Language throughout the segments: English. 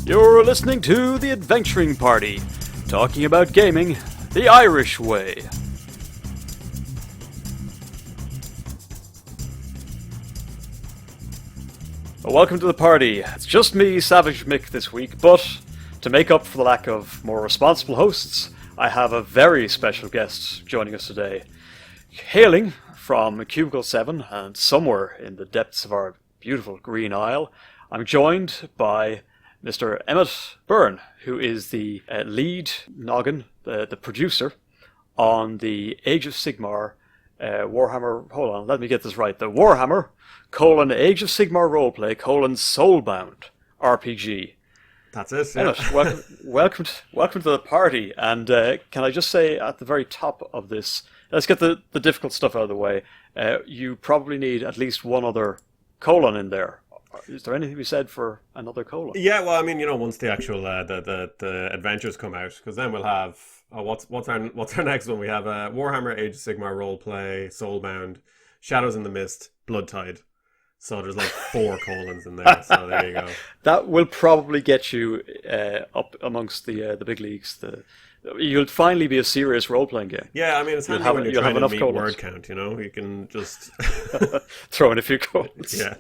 You're listening to The Adventuring Party, talking about gaming the Irish way. Welcome to the party. It's just me, SavageMick, this week, but to make up for the lack of more responsible hosts, I have a very special guest joining us today. Hailing from Cubicle 7 and somewhere in the depths of our beautiful Green Isle, I'm joined by Mr. Emmet Byrne, who is the lead noggin, the producer, on the Age of Sigmar Warhammer, hold on, let me get this right, the Warhammer, Age of Sigmar Roleplay, Soulbound RPG. That's it, yeah. Emmet, welcome to the party, and can I just say at the very top of this, let's get the difficult stuff out of the way, you probably need at least one other colon in there. Is there anything to be said for another colon? Yeah, well, I mean, once the actual the adventures come out, because then we'll have what's our next one? We have Warhammer Age of Sigmar Roleplay, Soulbound, Shadows in the Mist, Bloodtide. So there's like 4 colons in there. So there you go. That will probably get you up amongst the big leagues. You'll finally be a serious role-playing game. Yeah, I mean, it's handy when you're trying to meet word count. You can just throw in a few colons. Yeah.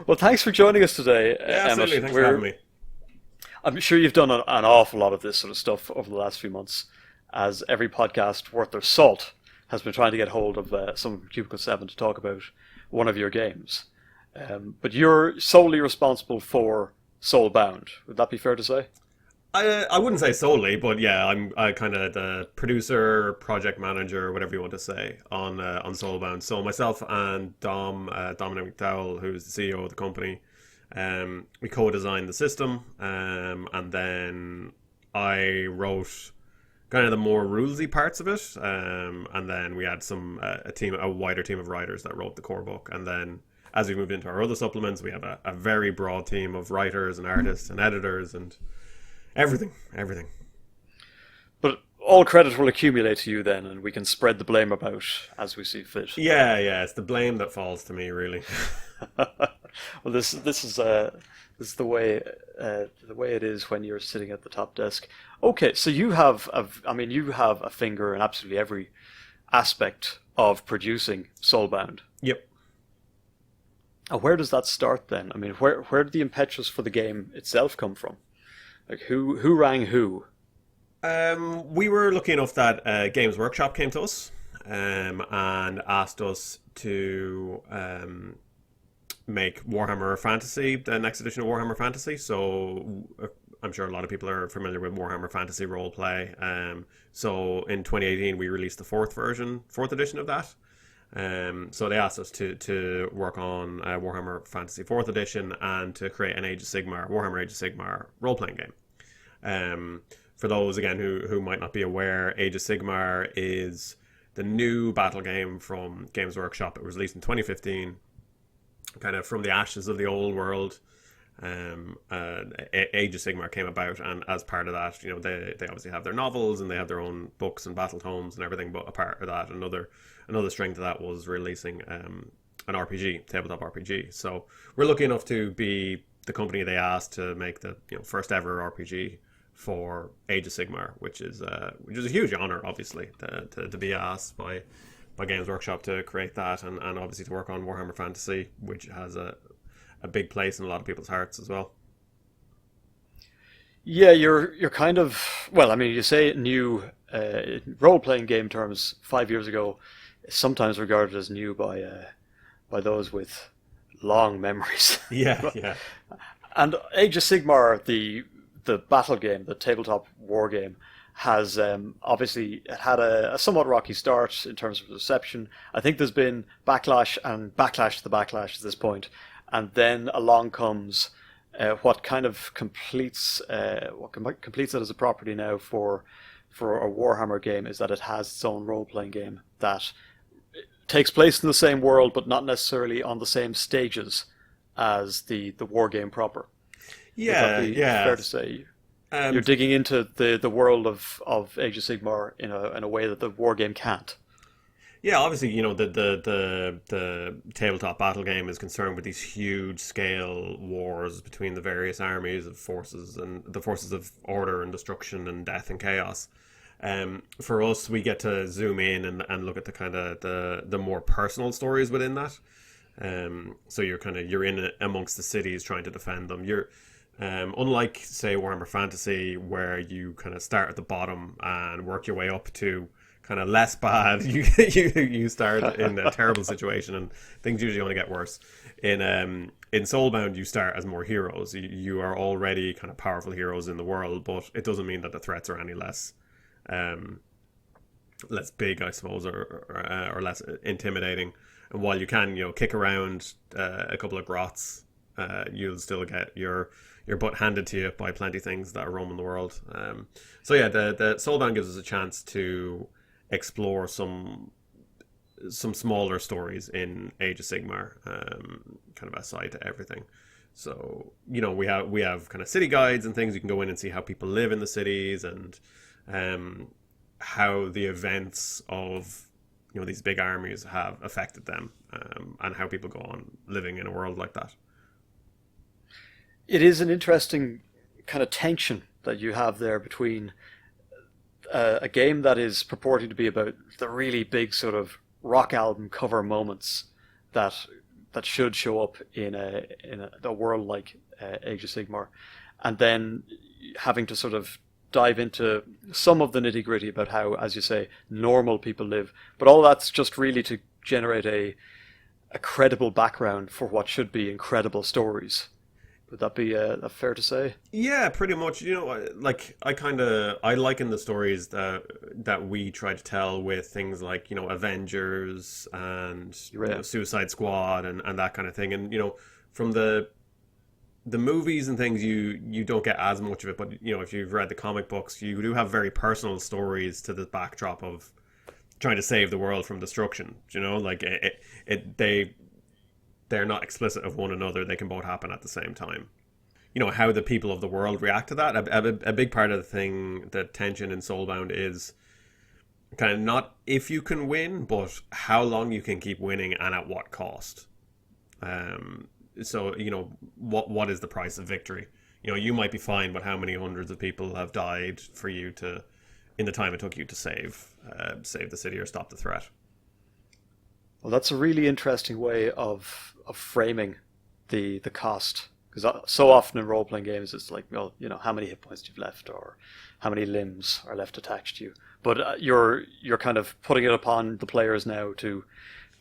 Well, thanks for joining us today, yeah, absolutely. Emmet. Thanks for having me. I'm sure you've done an awful lot of this sort of stuff over the last few months, as every podcast worth their salt has been trying to get hold of some Cubicle 7 to talk about one of your games. But you're solely responsible for Soulbound. Would that be fair to say? I wouldn't say solely, but yeah, I'm kind of the producer, project manager, whatever you want to say, on Soulbound. So myself and Dominic McDowell, who's the CEO of the company, we co-designed the system, and then I wrote kind of the more rulesy parts of it, and then we had a wider team of writers that wrote the core book, and then as we moved into our other supplements, we have a very broad team of writers and artists and editors and everything. But all credit will accumulate to you then, and we can spread the blame about as we see fit. Yeah, it's the blame that falls to me, really. Well, this is the way it is when you're sitting at the top desk. Okay, so you have a finger in absolutely every aspect of producing Soulbound. Yep. And where does that start then? I mean, where did the impetus for the game itself come from? Like, who rang who? We were lucky enough that Games Workshop came to us and asked us to make Warhammer Fantasy, the next edition of Warhammer Fantasy. So I'm sure a lot of people are familiar with Warhammer Fantasy Roleplay. So in 2018 we released the 4th edition of that. So they asked us to work on Warhammer Fantasy 4th edition and to create an Warhammer Age of Sigmar role-playing game. For those, again, who might not be aware, Age of Sigmar is the new battle game from Games Workshop. It was released in 2015, kind of from the ashes of the old world. Age of Sigmar came about, and as part of that, they obviously have their novels and they have their own books and battle tomes and everything, but a part of that, another string to that was releasing an RPG, tabletop RPG. So we're lucky enough to be the company they asked to make the first ever RPG for Age of Sigmar, which is a huge honor, obviously, to be asked by Games Workshop to create that, and obviously to work on Warhammer Fantasy, which has a big place in a lot of people's hearts as well. Yeah, you're kind of, well, I mean, you say new role-playing game terms 5 years ago, sometimes regarded as new by those with long memories. Yeah. And Age of Sigmar, the battle game, the tabletop war game, has obviously had a somewhat rocky start in terms of reception. I think there's been backlash and backlash to the backlash at this point, and then along comes what kind of completes it as a property now for a Warhammer game is that it has its own role-playing game that takes place in the same world, but not necessarily on the same stages as the war game proper. Yeah, fair to say. You're digging into the world of Age of Sigmar in a way that the war game can't. Yeah, obviously, the tabletop battle game is concerned with these huge scale wars between the various armies of forces and the forces of order and destruction and death and chaos. For us, we get to zoom in and look at the kind of the more personal stories within that. So you're in amongst the cities trying to defend them. You're unlike say Warhammer Fantasy, where you kind of start at the bottom and work your way up to kind of less bad. You start in a terrible situation, and things usually only get worse. In Soulbound, you start as more heroes. You are already kind of powerful heroes in the world, but it doesn't mean that the threats are any less big, I suppose, or less intimidating. And while you can, kick around a couple of grots, you'll still get your butt handed to you by plenty of things that are roaming the world. So yeah, the Soulbound gives us a chance to explore some smaller stories in Age of Sigmar, kind of aside to everything. So we have kind of city guides and things. You can go in and see how people live in the cities, and how the events of these big armies have affected them, and how people go on living in a world like that. It is an interesting kind of tension that you have there between a game that is purporting to be about the really big sort of rock album cover moments that should show up in a world like Age of Sigmar, and then having to sort of dive into some of the nitty gritty about how, as you say, normal people live. But all that's just really to generate a credible background for what should be incredible stories. Would that be fair to say? Yeah, pretty much. Like I liken the stories that we try to tell with things like Avengers and Suicide Squad and that kind of thing. And from the movies and things, you don't get as much of it. But if you've read the comic books, you do have very personal stories to the backdrop of trying to save the world from destruction. Like they're not explicit of one another. They can both happen at the same time. How the people of the world react to that. A big part of the tension in Soulbound is kind of not if you can win, but how long you can keep winning and at what cost. So what is the price of victory? You might be fine, but how many hundreds of people have died for you to, in the time it took you to save the city or stop the threat? Well, that's a really interesting way of framing the cost, because so often in role playing games it's like, well, how many hit points you've left, or how many limbs are left attached to you. But you're kind of putting it upon the players now to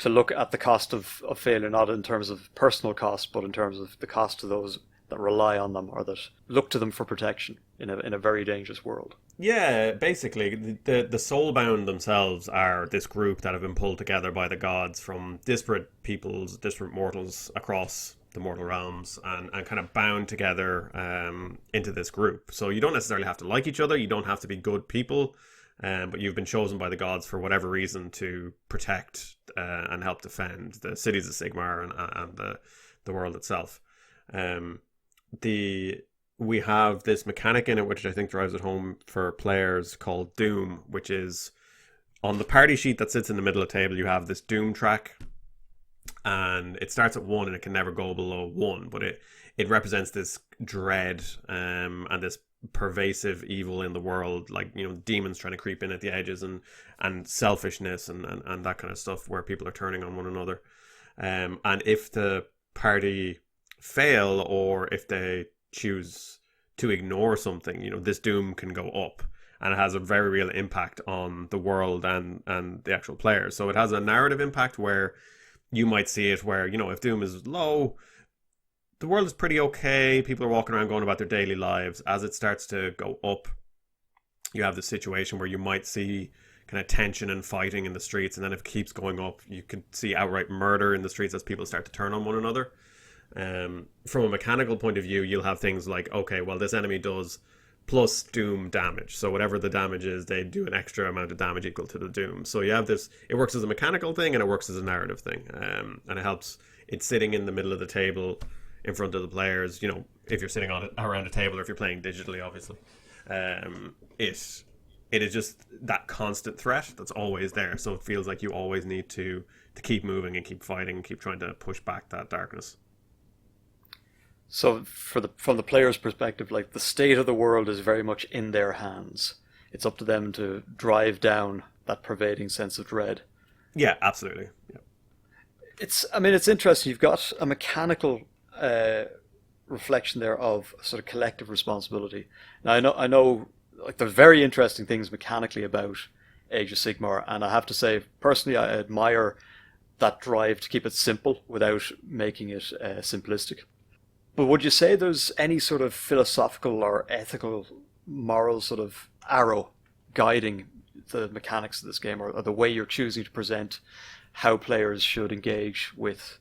look at the cost of failure, not in terms of personal cost, but in terms of the cost to those that rely on them or that look to them for protection in a very dangerous world. Yeah, basically, the Soulbound themselves are this group that have been pulled together by the gods from disparate peoples, disparate mortals across the mortal realms, and kind of bound together into this group. So you don't necessarily have to like each other, you don't have to be good people, but you've been chosen by the gods for whatever reason to protect and help defend the cities of Sigmar and the world itself. We have this mechanic in it which I think drives it home for players, called Doom, which is on the party sheet that sits in the middle of the table. You have this Doom track, and it starts at 1 and it can never go below 1, but it represents this dread and this pervasive evil in the world, like demons trying to creep in at the edges, and selfishness and that kind of stuff, where people are turning on one another. And if the party fail, or if they choose to ignore something, this doom can go up, and it has a very real impact on the world and the actual players. So it has a narrative impact where you might see it where, if doom is low, the world is pretty okay, people are walking around going about their daily lives. As it starts to go up, you have the situation where you might see kind of tension and fighting in the streets, and then if it keeps going up, you could see outright murder in the streets as people start to turn on one another. From a mechanical point of view, you'll have things like, okay, well, this enemy does plus doom damage, so whatever the damage is, they do an extra amount of damage equal to the doom. So you have this, it works as a mechanical thing and it works as a narrative thing, and it helps. It's sitting in the middle of the table in front of the players, if you're sitting on it around a table, or if you're playing digitally, obviously. it is just that constant threat that's always there. So it feels like you always need to keep moving and keep fighting and keep trying to push back that darkness. So from the player's perspective, like the state of the world is very much in their hands. It's up to them to drive down that pervading sense of dread. Yeah, absolutely. Yeah. It's interesting. You've got a mechanical reflection there of sort of collective responsibility. Now I know, like there's very interesting things mechanically about Age of Sigmar, and I have to say, personally, I admire that drive to keep it simple without making it simplistic. But would you say there's any sort of philosophical or ethical, moral sort of arrow guiding the mechanics of this game, or the way you're choosing to present how players should engage with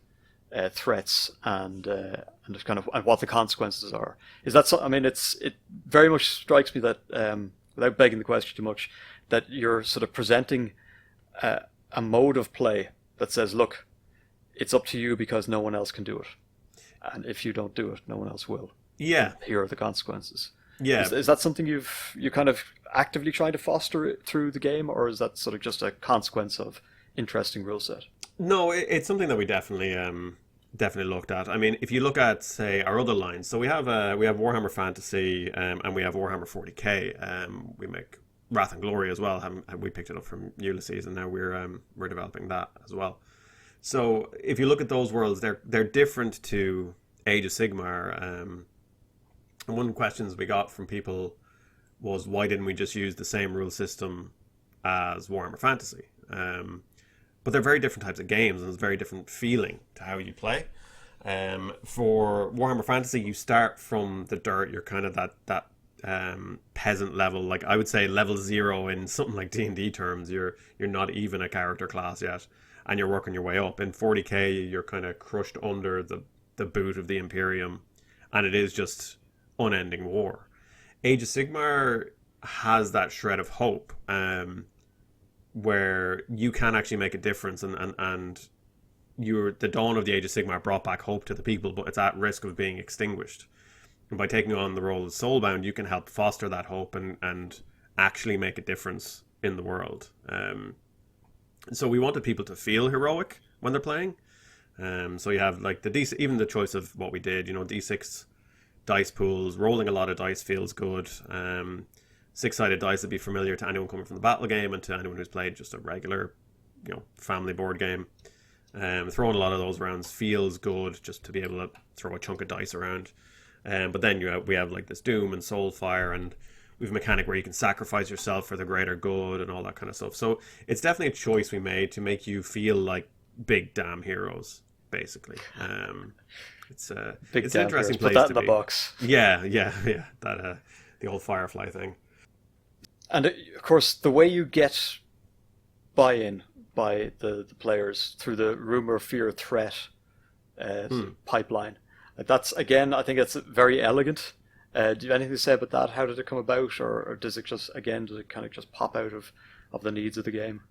threats and what the consequences are? Is that so? I mean, it very much strikes me that without begging the question too much, that you're sort of presenting a mode of play that says, look, it's up to you because no one else can do it. And if you don't do it, no one else will. Yeah. Here are the consequences. Yeah. Is that something you're kind of actively trying to foster through the game, or is that sort of just a consequence of interesting rule set? No, it's something that we definitely looked at. I mean, if you look at, say, our other lines, so we have Warhammer Fantasy and we have Warhammer 40k. We make Wrath and Glory as well. We picked it up from Ulysses, and now we're developing that as well. So if you look at those worlds, they're different to Age of Sigmar. And one of the questions we got from people was, why didn't we just use the same rule system as Warhammer Fantasy? But they're very different types of games, and there's a very different feeling to how you play. For Warhammer Fantasy, you start from the dirt. You're kind of that peasant level, like I would say level 0 in something like D&D terms. You're not even a character class yet, and you're working your way up. In 40k, you're kind of crushed under the boot of the Imperium, and it is just unending war. Age of Sigmar has that shred of hope, where you can actually make a difference, and the dawn of the Age of Sigmar brought back hope to the people, but it's at risk of being extinguished. And by taking on the role of Soulbound, you can help foster that hope and actually make a difference in the world. So we wanted people to feel heroic when they're playing. So you have like even the choice of what we did, D6 dice pools, rolling a lot of dice feels good. 6-sided dice would be familiar to anyone coming from the battle game and to anyone who's played just a regular, family board game. Throwing a lot of those rounds feels good, just to be able to throw a chunk of dice around. But then we have like this Doom and Soulfire, and we have a mechanic where you can sacrifice yourself for the greater good and all that kind of stuff. So it's definitely a choice we made to make you feel like big damn heroes, basically. It's an interesting place Put that to in the be. box. Yeah. That the old Firefly thing. And of course, the way you get buy-in by the players through the rumor, fear, threat pipeline. That's, again, I think it's very elegant. Do you have anything to say about that? How did it come about, or does it kind of just pop out of the needs of the game?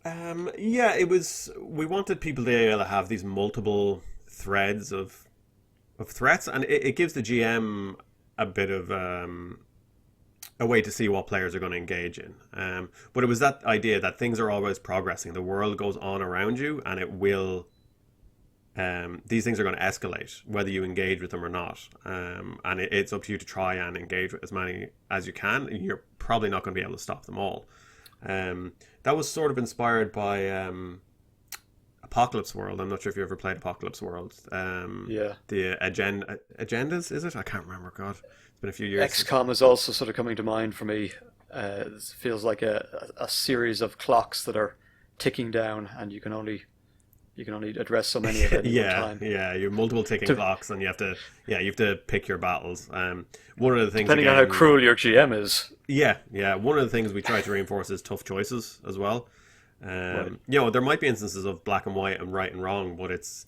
Yeah, we wanted people to be able to have these multiple threads of threats, and it gives the GM a bit of a way to see what players are going to engage in. But it was that idea that things are always progressing. The world goes on around you, and it will... these things are going to escalate, whether you engage with them or not. And it's up to you to try and engage with as many as you can. You're probably not going to be able to stop them all. That was sort of inspired by Apocalypse World. I'm not sure if you ever played Apocalypse World. Yeah. The Agendas, is it? I can't remember, God. It's been a few years. XCOM is also sort of coming to mind for me. It feels like a series of clocks that are ticking down, and you can only address so many at any one time. Yeah, you have multiple ticking clocks, and you have to pick your battles. One of the things, depending on how cruel your GM is. Yeah. One of the things we try to reinforce is tough choices as well. Right. There might be instances of black and white and right and wrong, but it's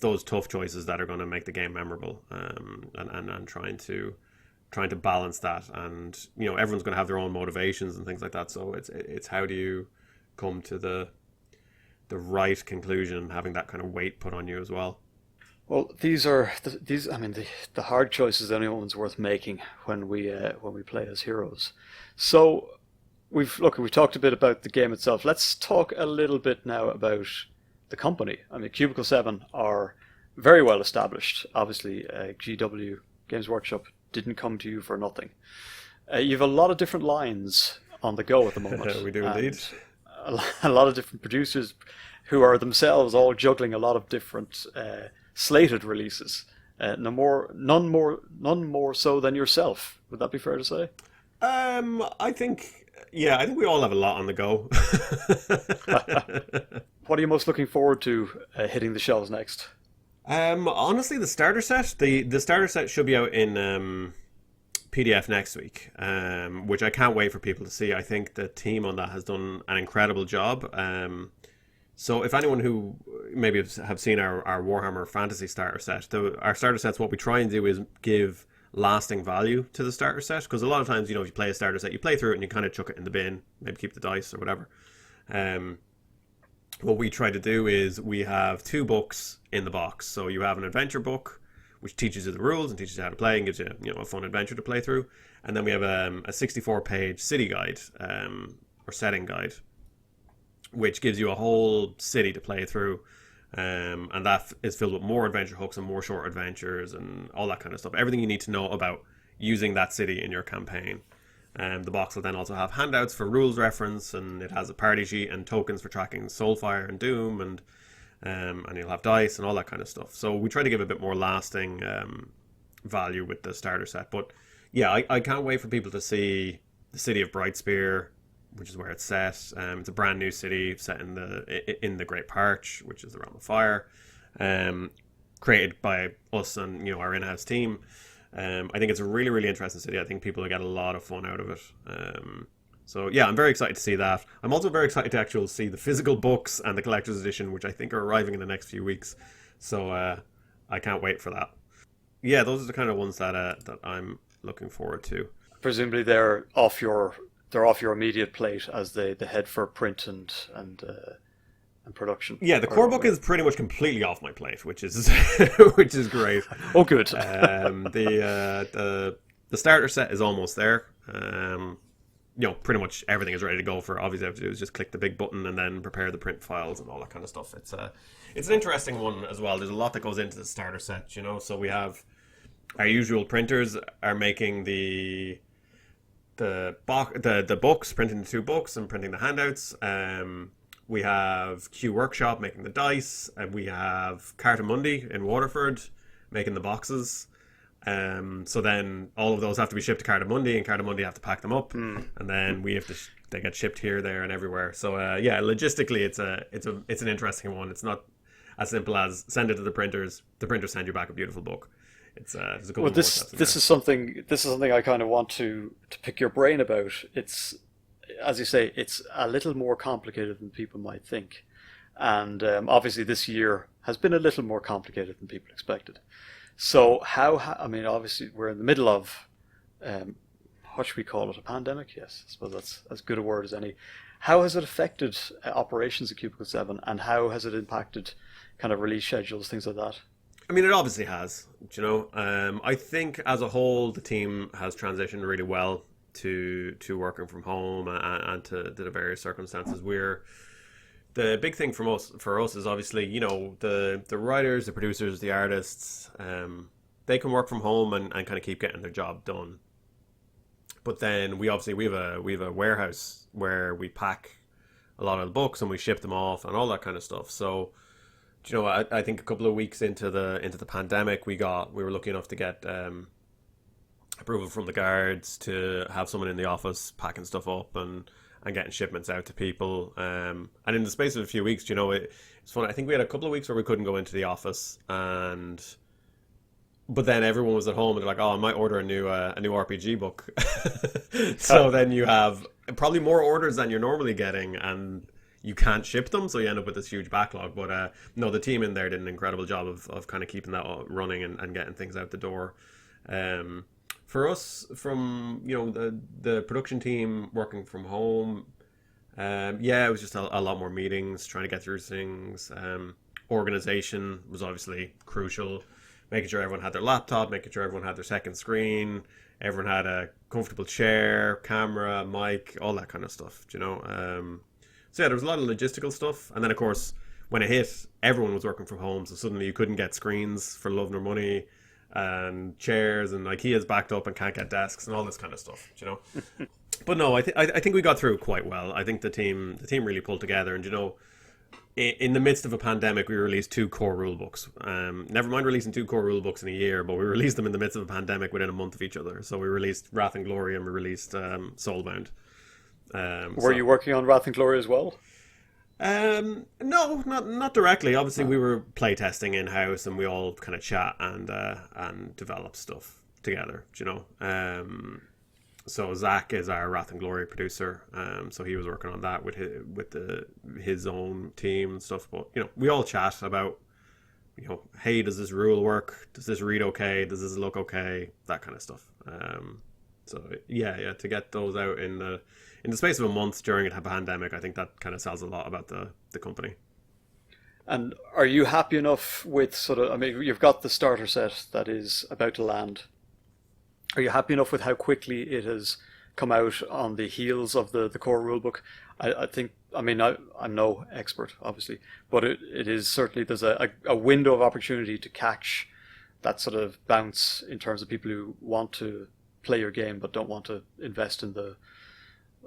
those tough choices that are going to make the game memorable. And trying to balance that, and everyone's going to have their own motivations and things like that. So it's how do you come to the right conclusion, having that kind of weight put on you as well. Well, these are the hard choices anyone's worth making when we play as heroes. So we've talked a bit about the game itself. Let's talk a little bit now about the company. I mean, Cubicle 7 are very well established. Obviously, GW Games Workshop didn't come to you for nothing. You have a lot of different lines on the go at the moment. We do indeed. A lot of different producers who are themselves all juggling a lot of different slated releases. None more so than yourself. Would that be fair to say? I think we all have a lot on the go. What are you most looking forward to hitting the shelves next? Honestly, the starter set. The starter set should be out in PDF next week, which I can't wait for people to see. I think the team on that has done an incredible job. So if anyone who maybe have seen our Warhammer Fantasy starter set, our starter sets, what we try and do is give lasting value to the starter set, because a lot of times, if you play a starter set, you play through it and you kind of chuck it in the bin, maybe keep the dice or whatever. What we try to do is we have 2 books in the box. So you have an adventure book, which teaches you the rules and teaches you how to play and gives you a fun adventure to play through. And then we have a 64-page city guide or setting guide, which gives you a whole city to play through. And that is filled with more adventure hooks and more short adventures and all that kind of stuff. Everything you need to know about using that city in your campaign. The box will then also have handouts for rules reference, and it has a party sheet and tokens for tracking Soulfire and Doom, and you'll have dice and all that kind of stuff. So we try to give a bit more lasting value with the starter set. But yeah, I can't wait for people to see the city of Brightspear, which is where it's set. It's a brand new city set in the Great Parch, which is the Realm of Fire, created by us and our in-house team. I think it's a really, really interesting city. I think people will get a lot of fun out of it. So yeah, I'm very excited to see that. I'm also very excited to actually see the physical books and the collector's edition, which I think are arriving in the next few weeks. So I can't wait for that. Yeah, those are the kind of ones that I'm looking forward to. Presumably they're off your immediate plate as they head for print and production. Yeah, the core book is pretty much completely off my plate, which is which is great. Oh, good. The starter set is almost there. Pretty much everything is ready to go for. Obviously, I have to do is just click the big button and then prepare the print files and all that kind of stuff. It's an interesting one as well. There's a lot that goes into the starter set, So we have our usual printers are making the books, printing the 2 books and printing the handouts. We have Q Workshop making the dice, and we have Cartamundi in Waterford making the boxes. So then all of those have to be shipped to Cartamundi, and Cartamundi have to pack them up, and then we have to they get shipped here, there, and everywhere. So logistically, it's an interesting one. It's not as simple as send it to the printers. The printers send you back a beautiful book. There's a couple well, this is something I kind of want to pick your brain about. It's, as you say, it's a little more complicated than people might think, and obviously this year has been a little more complicated than people expected. So I mean, obviously we're in the middle of what should we call it, a pandemic? Yes, I suppose that's as good a word as any. How has it affected operations at Cubicle 7, and how has it impacted kind of release schedules, things like that? I mean, it obviously has, I think as a whole, the team has transitioned really well to working from home and to the various circumstances. The big thing for us is obviously, the writers, the producers, the artists, they can work from home and kind of keep getting their job done. But then we have a warehouse where we pack a lot of the books and we ship them off and all that kind of stuff. So, I think a couple of weeks into the pandemic, we were lucky enough to get approval from the guards to have someone in the office packing stuff up and getting shipments out to people. And in the space of a few weeks, it's funny. I think we had a couple of weeks where we couldn't go into the office, but then everyone was at home and they're like, "Oh, I might order a new RPG book." So then you have probably more orders than you're normally getting, and you can't ship them, so you end up with this huge backlog. But no, the team in there did an incredible job of kind of keeping that running and getting things out the door. For us, from the production team working from home, it was just a lot more meetings, trying to get through things. Organization was obviously crucial. making sure everyone had their laptop, making sure everyone had their second screen, everyone had a comfortable chair, camera, mic, all that kind of stuff, you know. So yeah, there was a lot of logistical stuff, and then of course when it hit, everyone was working from home, so suddenly you couldn't get screens for love nor money, and chairs, and IKEA's backed up and can't get desks and all this kind of stuff, you know. But no, I think we got through it quite well. I think the team really pulled together, and you know, in the midst of a pandemic, we released 2 core rule books. Never mind releasing 2 core rule books in a year, but we released them in the midst of a pandemic within a month of each other. So we released Wrath and Glory, and we released Soulbound. Were you working on Wrath and Glory as well? No, not directly. Obviously, we were playtesting in house, and we all kind of chat and develop stuff together. You know, so Zach is our Wrath and Glory producer. So he was working on that with his own team and stuff. But you know, we all chat about, you know, hey, does this rule work? Does this read okay? Does this look okay? That kind of stuff. So yeah, to get those out in the space of a month during a pandemic, I think that kind of says a lot about the company. And are you happy enough with sort of, I mean, you've got the starter set that is about to land. Are you happy enough with how quickly it has come out on the heels of the core rulebook? I think, I mean, I'm no expert, obviously, but it is certainly, there's a window of opportunity to catch that sort of bounce in terms of people who want to play your game but don't want to invest in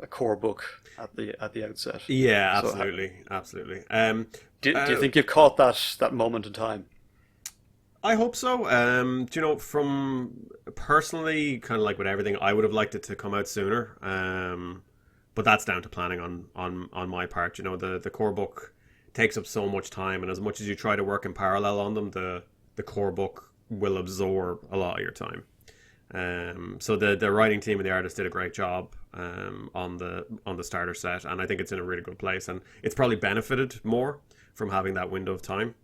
a core book at the outset. Yeah, absolutely, absolutely. Do you think you've caught that moment in time? I hope so. Do you know, from personally, kind of like with everything, I would have liked it to come out sooner. But that's down to planning on my part. You know, the core book takes up so much time, and as much as you try to work in parallel on them, the core book will absorb a lot of your time. So the writing team and the artist did a great job on the starter set, and I think it's in a really good place, and it's probably benefited more from having that window of time.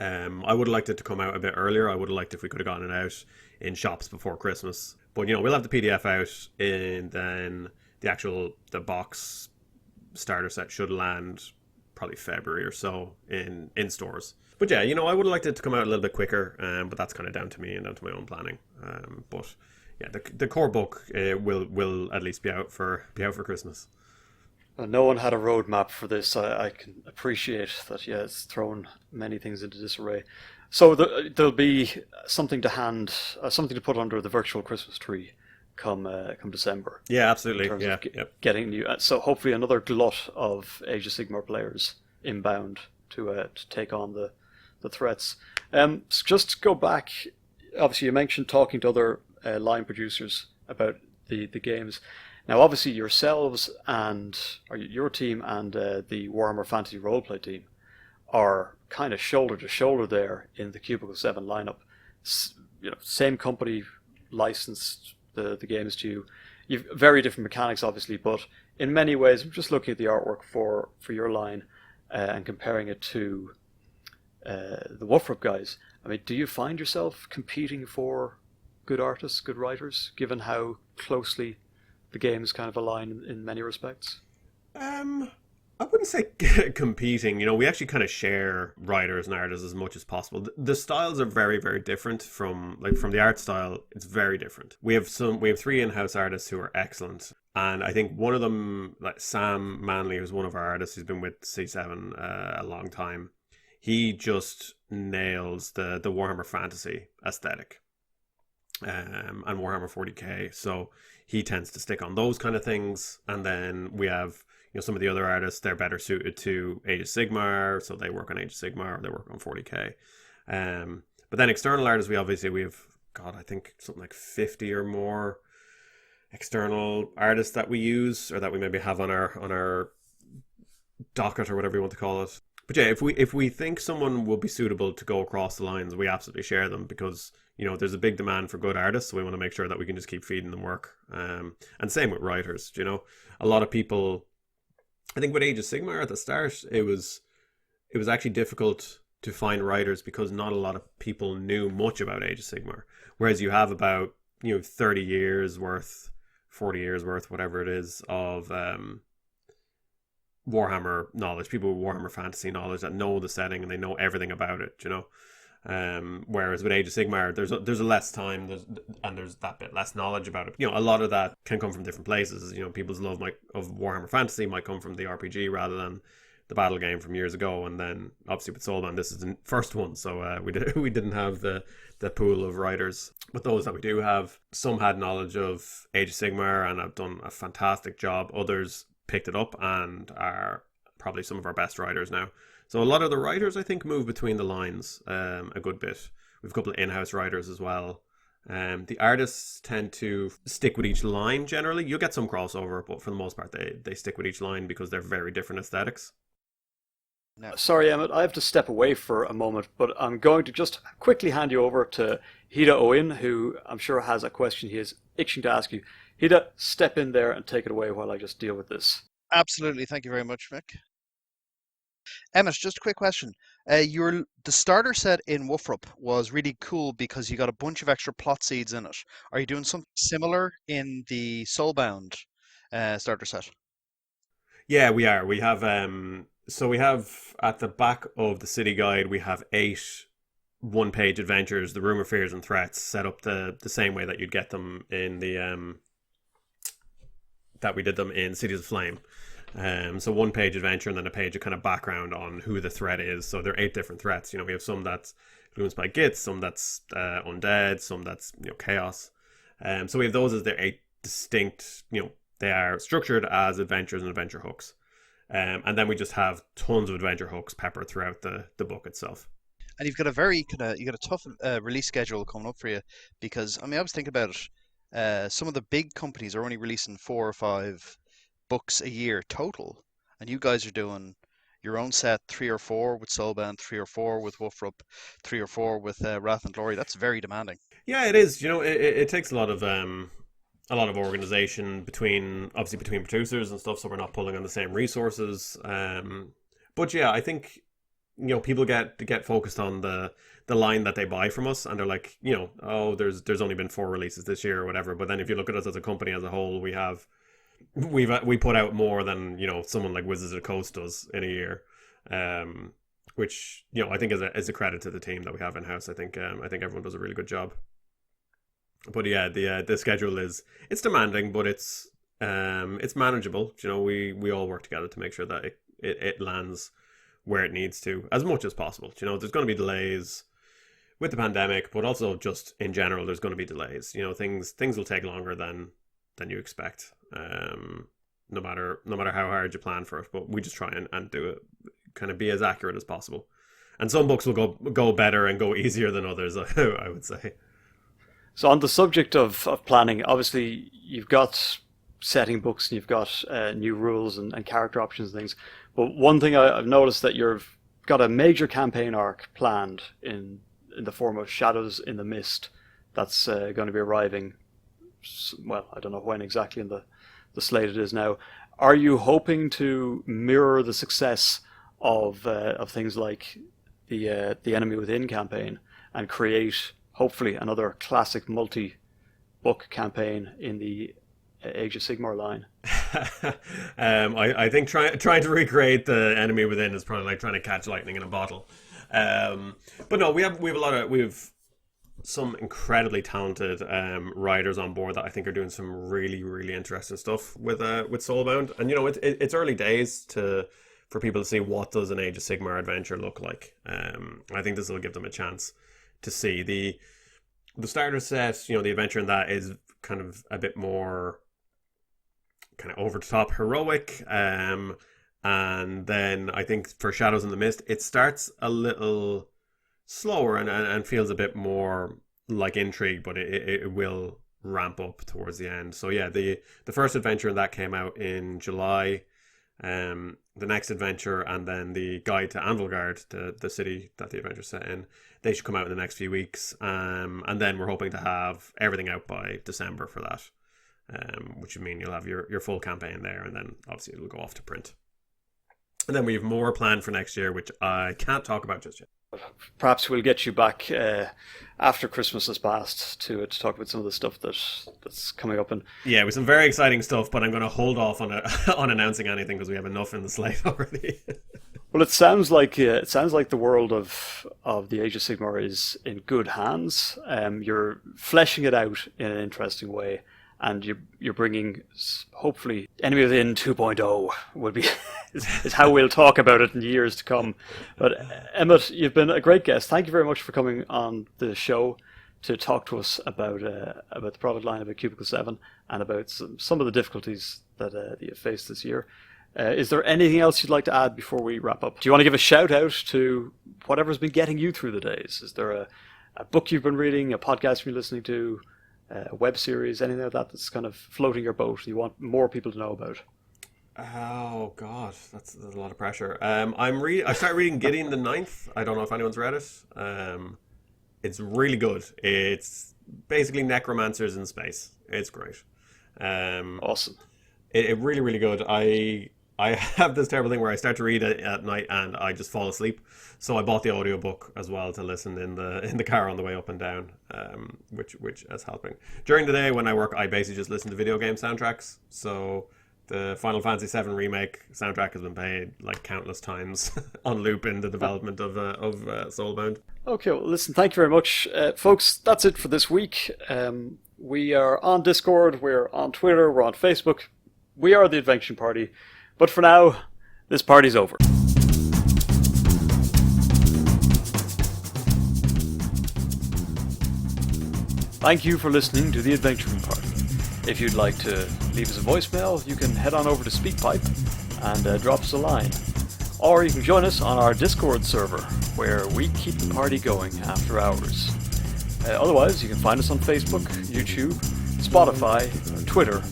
I would have liked it to come out a bit earlier. I would have liked if we could have gotten it out in shops before Christmas. But you know, we'll have the PDF out, and then the box starter set should land probably February or so in stores. But yeah, you know, I would have liked it to come out a little bit quicker, but that's kind of down to me and down to my own planning. But yeah, the core book will at least be out for Christmas. No one had a roadmap for this. I can appreciate that. Yeah, it's thrown many things into disarray. So there'll be something something to put under the virtual Christmas tree come December. Yeah, absolutely. In terms yeah, of getting new. So hopefully another glut of Age of Sigmar players inbound to take on the threats. Just to go back, obviously you mentioned talking to other line producers about the games. Now, obviously, yourselves or your team and the Warhammer Fantasy Roleplay team are kind of shoulder to shoulder there in the Cubicle 7 lineup. You know, same company licensed the games to you. You've very different mechanics, obviously, but in many ways, I'm just looking at the artwork for your line and comparing it to the Wolfrup guys. I mean, do you find yourself competing for good artists, good writers, given how closely the games kind of align in many respects? I wouldn't say competing. You know, we actually kind of share writers and artists as much as possible. The styles are very, very different from the art style. It's very different. We have 3 in-house artists who are excellent, and I think one of them, like Sam Manley, who's one of our artists, who's been with C7 a long time. He just nails the Warhammer Fantasy aesthetic. And Warhammer 40k, so he tends to stick on those kind of things. And then we have, you know, some of the other artists, they're better suited to Age of Sigmar, so they work on Age of Sigmar, or they work on 40k. But then external artists, we have, God, I think something like 50 or more external artists that we use, or that we maybe have on our docket, or whatever you want to call it. But yeah, if we think someone will be suitable to go across the lines, we absolutely share them, because you know, there's a big demand for good artists, so we want to make sure that we can just keep feeding them work. And same with writers. You know, a lot of people, I think with Age of Sigmar at the start, it was actually difficult to find writers because not a lot of people knew much about Age of Sigmar. Whereas you have about, you know, 30 years worth, 40 years worth, whatever it is, of Warhammer knowledge, people with Warhammer fantasy knowledge that know the setting and they know everything about it, you know. Whereas with Age of Sigmar, there's a less time, there's that bit less knowledge about it. A lot of that can come from different places. People's love of Warhammer Fantasy might come from the RPG rather than the battle game from years ago. And then obviously with Soulbound, this is the first one, so we didn't have the pool of writers. But those that we do have, some had knowledge of Age of Sigmar and have done a fantastic job. Others picked it up and are probably some of our best writers now. So a lot of the writers, I think, move between the lines a good bit. We've a couple of in-house writers as well. The artists tend to stick with each line generally. You'll get some crossover, but for the most part, they stick with each line because they're very different aesthetics. No. Sorry, Emmet, I have to step away for a moment, but I'm going to just quickly hand you over to HidaOWin, who I'm sure has a question he is itching to ask you. Hida, step in there and take it away while I just deal with this. Absolutely. Thank you very much, Mick. Emmet, just a quick question. The starter set in Woofrup was really cool because you got a bunch of extra plot seeds in it. Are you doing something similar in the Soulbound starter set? Yeah, we are. We have we have at the back of the city guide, we have 8 one-page adventures, the rumor, fears, and threats, set up the same way that you'd get them in the that we did them in Cities of Flame. So 1-page adventure and then a page of kind of background on who the threat is. So there are 8 different threats. We have some that's influenced by Gits, some that's undead, some that's chaos. So we have those as their 8 distinct. They are structured as adventures and adventure hooks. And then we just have tons of adventure hooks peppered throughout the book itself. And you've got a tough release schedule coming up for you because I was thinking about it. Some of the big companies are only releasing 4 or 5 books a year total, and you guys are doing your own set, 3 or 4 with Soulbound, 3 or 4 with Woofrup, 3 or 4 with Wrath and Glory. That's very demanding. Yeah, it is. It takes a lot of organization between producers and stuff, so we're not pulling on the same resources. But yeah, I think people get focused on the line that they buy from us, and they're like, oh, there's only been 4 releases this year or whatever. But then if you look at us as a company as a whole, we put out more than someone like Wizards of the Coast does in a year, which I think is a credit to the team that we have in house. I think everyone does a really good job. But yeah, the schedule it's demanding, but it's manageable. We all work together to make sure that it lands where it needs to as much as possible. There's going to be delays with the pandemic, but also just in general, there's going to be delays. Things will take longer than you expect. No matter how hard you plan for it, but we just try and do it, kind of be as accurate as possible. And some books will go better and go easier than others, I would say. So on the subject of planning, obviously you've got setting books and you've got new rules and character options and things. But one thing I've noticed that you've got a major campaign arc planned in the form of Shadows in the Mist that's going to be arriving. Well, I don't know when exactly in the slate it is now. Are you hoping to mirror the success of things like the Enemy Within campaign and create hopefully another classic multi-book campaign in the Age of Sigmar line? I think trying to recreate the Enemy Within is probably like trying to catch lightning in a bottle. But no, we have some incredibly talented writers on board that I think are doing some really, really interesting stuff with Soulbound. And it's early days for people to see what does an Age of Sigmar adventure look like. I think this will give them a chance to see the starter set. The adventure in that is kind of a bit more kind of over the top heroic. And then I think for Shadows in the Mist, it starts a little slower and feels a bit more like intrigue, but it will ramp up towards the end. So yeah, the first adventure in that came out in July. The next adventure and then the guide to Anvilgard, the city that the adventure's set in, they should come out in the next few weeks. And then we're hoping to have everything out by December for that, which would mean you'll have your full campaign there, and then obviously it'll go off to print. And then we have more planned for next year, which I can't talk about just yet. Perhaps we'll get you back after Christmas has passed to talk about some of the stuff that's coming up. And yeah, with some very exciting stuff, but I'm going to hold off on announcing anything because we have enough in the slate already. Well, it sounds like the world of the Age of Sigmar is in good hands. You're fleshing it out in an interesting way, and you're bringing hopefully Enemy Within 2.0 would be is how we'll talk about it in years to come. But Emmet, you've been a great guest. Thank you very much for coming on the show to talk to us about the product line, about Cubicle 7, and about some of the difficulties that you've faced this year. Is there anything else you'd like to add before we wrap up? Do you want to give a shout out to whatever's been getting you through the days? Is there a book you've been reading, a podcast you've been listening to, a web series, anything like that that's kind of floating your boat you want more people to know about? Oh God, that's a lot of pressure. I started reading Gideon the Ninth. I don't know if anyone's read it. It's really good. It's basically necromancers in space. It's great. Awesome. It really, really good. I have this terrible thing where I start to read it at night and I just fall asleep. So I bought the audiobook as well to listen in the car on the way up and down, which is helping. During the day when I work, I basically just listen to video game soundtracks. So the Final Fantasy VII Remake soundtrack has been played like countless times on loop in the development of Soulbound. Okay, well, listen, thank you very much. Folks, that's it for this week. We are on Discord, we're on Twitter, we're on Facebook. We are the Adventuring Party. But for now, this party's over. Thank you for listening to the Adventuring Party. If you'd like to leave us a voicemail, you can head on over to SpeakPipe and drop us a line. Or you can join us on our Discord server, where we keep the party going after hours. Otherwise, you can find us on Facebook, YouTube, Spotify, or Twitter,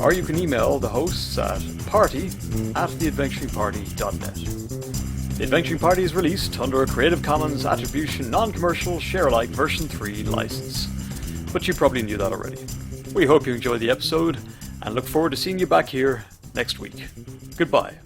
or you can email the hosts at party@theadventuringparty.net. The Adventuring Party is released under a Creative Commons Attribution Non-Commercial Share-alike version 3 license, but you probably knew that already. We hope you enjoyed the episode, and look forward to seeing you back here next week. Goodbye.